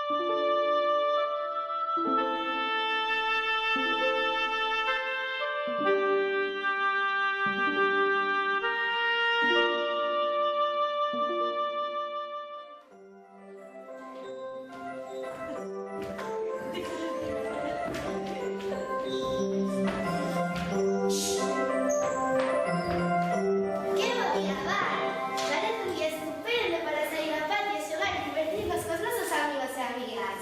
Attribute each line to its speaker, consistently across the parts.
Speaker 1: ¡Qué bonita, vale! Parece un día estupendo para salir ao patio e xogar e divertirnos cos nosos amigos e amigas.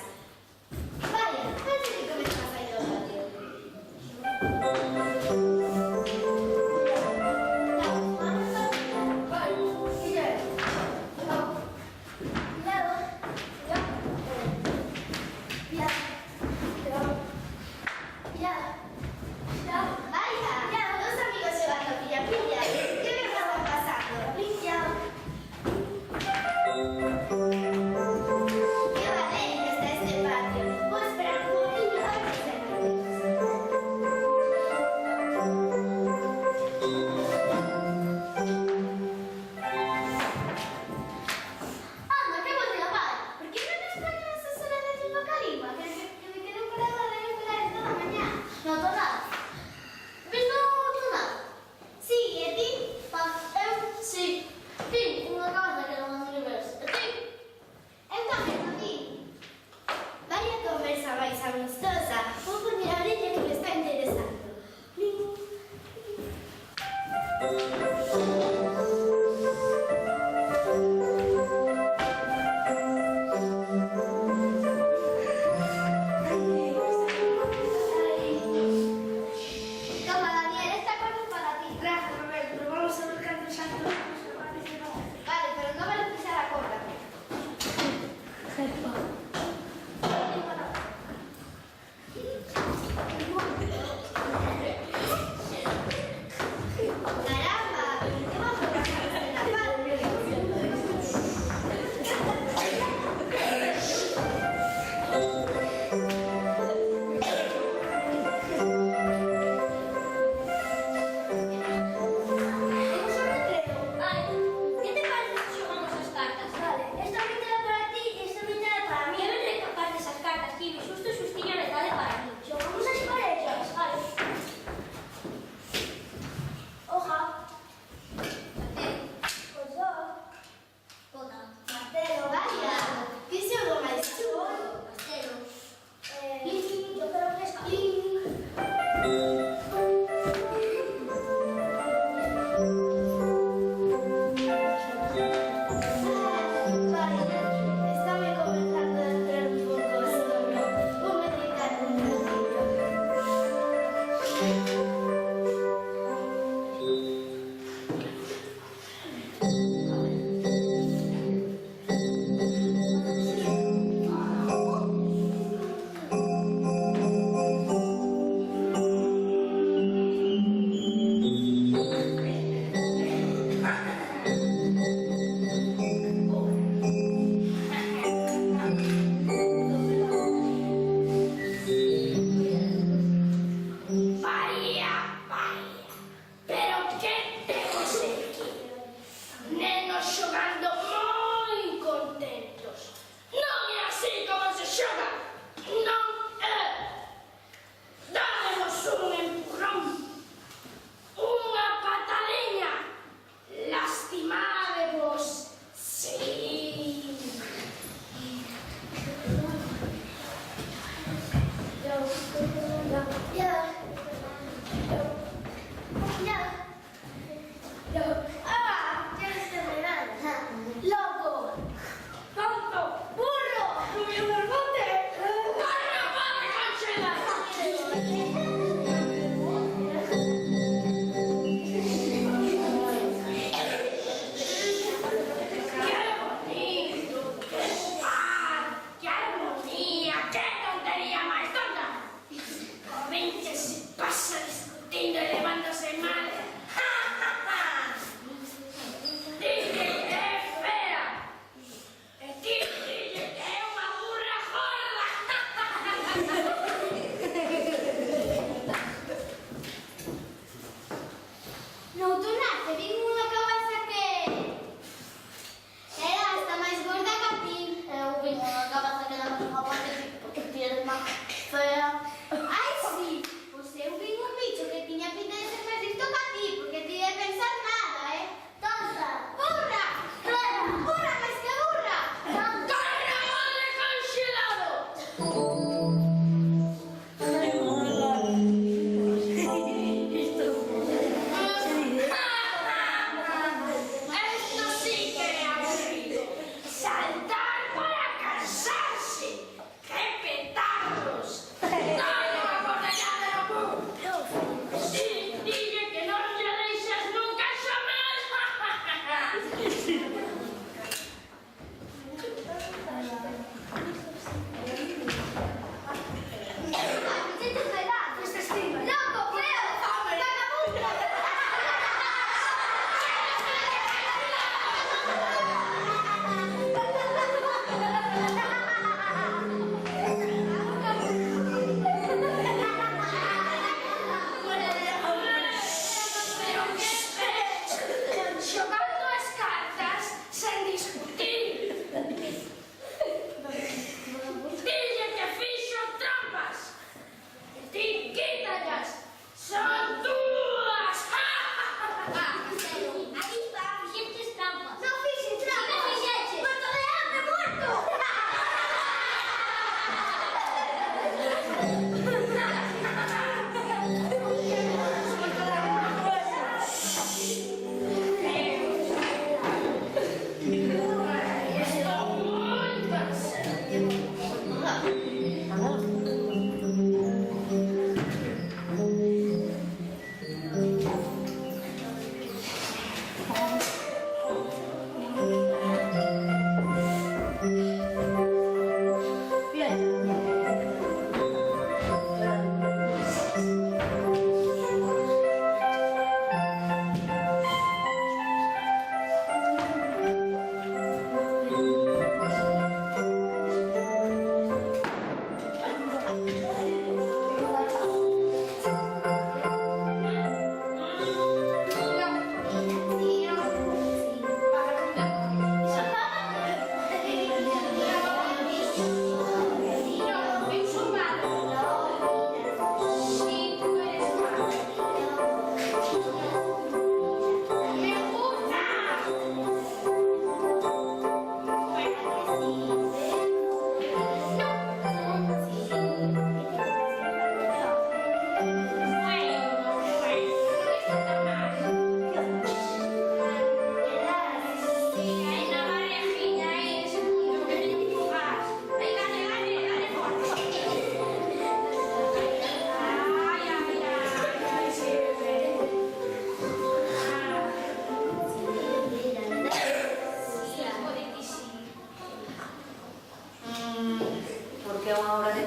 Speaker 1: Vaya, antes de comezar a sair ao patio. Vaya, dos amigos xogando pilla-pilla. Que me están pasando? ¡Qué valiente está este patio! Voy a esperar un poquillo a ver si se me ¡Anda, qué bonita, vale! ¿Por qué no te extrañas esa sola de tipo calima? Que me quedé por ahí de esperar toda la mañana. No, toda. Ves, no, toda. Sí, e ti? Eu, sí. Ti, unha casa que non me ves. E ti? Eu tamén, a ti. Vaya conversa máis amistosa. Vou poñer a orella que me está interesando. Toma, Daniel, esta cosa es para ti.
Speaker 2: Gracias, Roberto, pero vamos a ver cantos saltos.
Speaker 1: Vale, pero no vale pisar la corda. Caramba, ¿qué vamos a pasar en la
Speaker 2: ¿Qué te parece si jugamos las cartas? Vale, esta mitad para ti y esta mitad para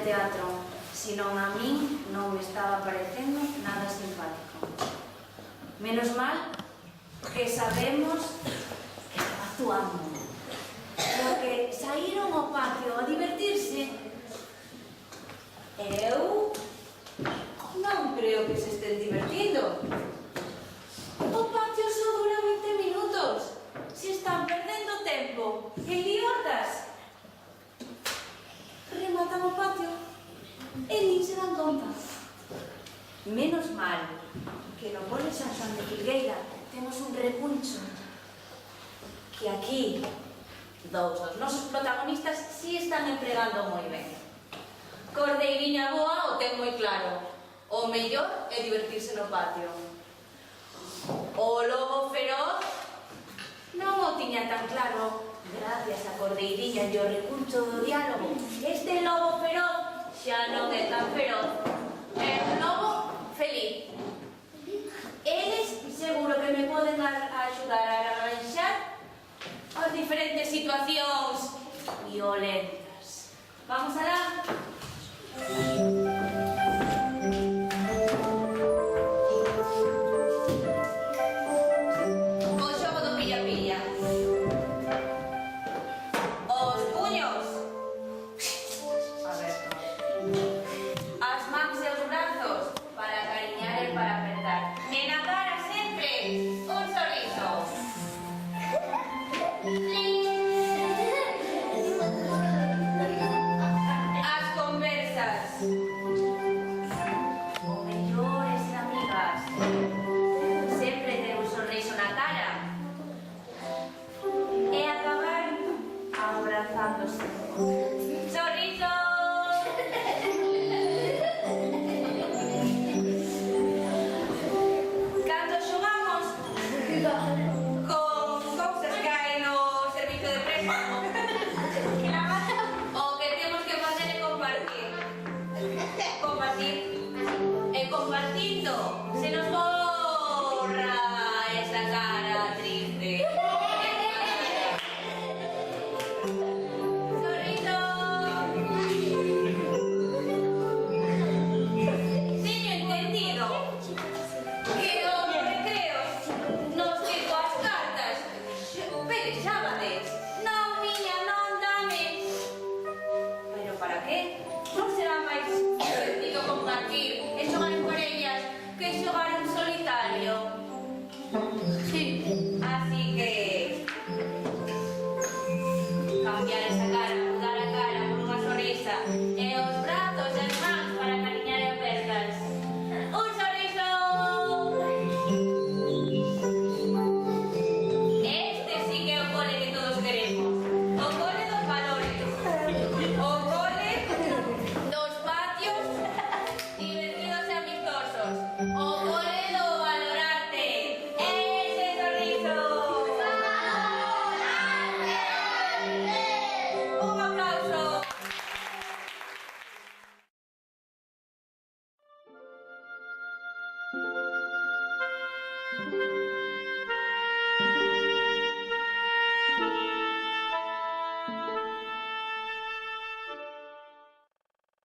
Speaker 3: teatro, senón a min non me estaba parecendo nada simpático. Menos mal que sabemos que estaba actuando, porque saíron ao patio a divertirse. Eu non creo que se estén divertindo. O patio só dura 20 minutos. Se están perdendo tempo en liotas, rematan o patio e nin se dan conta. Menos mal que no Cole San Xoán de Filgueira temos un repuncho que aquí dous dos nosos protagonistas si están empregando moi ben. Cordeiriña Boa o ten moi claro: o mellor é divertirse no patio. O lobo feroz non o tiña tan claro. Gracias a Cordeiriña e o recurso do diálogo, este lobo feroz xa non é tan feroz, é un lobo feliz. Eles seguro que me poden axudar a arranxar as diferentes situacións violentas. Vamos alá? O xogo do pilla-pilla. Os puños abertos. As mans e os brazos para acariñar e para apertar. E na cara sempre un sorriso. As conversas. O mellor é ser amigas. Sempre ter un sorriso na cara. E acabar abrazándose. ¡Sorriso! Cando xogamos con cousas que hai no servicio de préstamo, o que temos que facer é compartir. Compartir. E compartindo se nos borra esa cara triste. Sorriso. Teño entendido que os recreos nos que coas cartas pelexábades. Non, miña, non, dame. Pero para qué? Non será máis divertido compartir e xogar en parellas que xogar en solitario. Sí, así que cambiar esa